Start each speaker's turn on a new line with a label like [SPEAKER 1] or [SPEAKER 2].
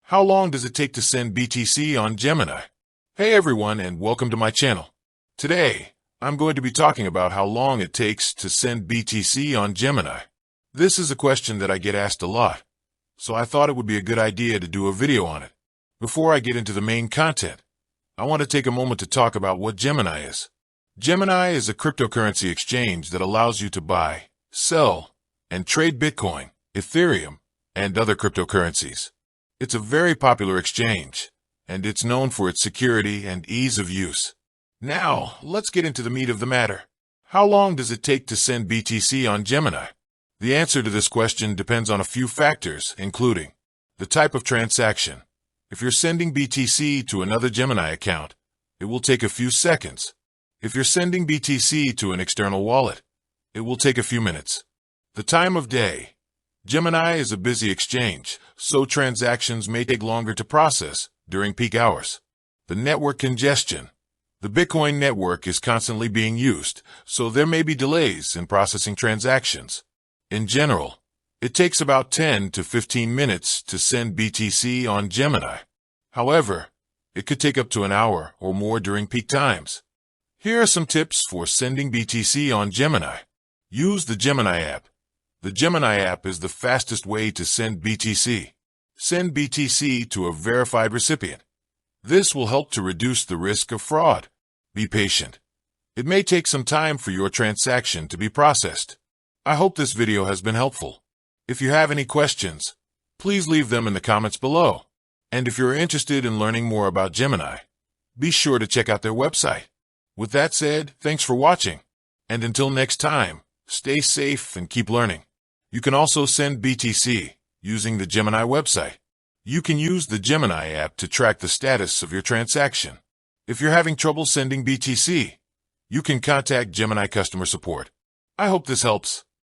[SPEAKER 1] How long does it take to send BTC on Gemini? Hey everyone, and welcome to my channel. Today, I'm going to be talking about how long it takes to send BTC on Gemini. This is a question that I get asked a lot, so I thought it would be a good idea to do a video on it. Before I get into the main content, I want to take a moment to talk about what Gemini is. Gemini is a cryptocurrency exchange that allows you to buy, sell, and trade Bitcoin, Ethereum, and other cryptocurrencies. It's a very popular exchange, and it's known for its security and ease of use. Now, let's get into the meat of the matter. How long does it take to send BTC on Gemini? The answer to this question depends on a few factors, including the type of transaction. If you're sending BTC to another Gemini account, it will take a few seconds. If you're sending BTC to an external wallet, it will take a few minutes. The time of day. Gemini is a busy exchange, so transactions may take longer to process during peak hours. The network congestion. The Bitcoin network is constantly being used, so there may be delays in processing transactions. In general, it takes about 10 to 15 minutes to send BTC on Gemini. However, it could take up to an hour or more during peak times. Here are some tips for sending BTC on Gemini. Use the Gemini app. The Gemini app is the fastest way to send BTC. Send BTC to a verified recipient. This will help to reduce the risk of fraud. Be patient. It may take some time for your transaction to be processed. I hope this video has been helpful. If you have any questions, please leave them in the comments below. And if you're interested in learning more about Gemini, be sure to check out their website. With that said, thanks for watching. And until next time, stay safe and keep learning. You can also send BTC using the Gemini website. You can use the Gemini app to track the status of your transaction. If you're having trouble sending BTC, you can contact Gemini customer support. I hope this helps.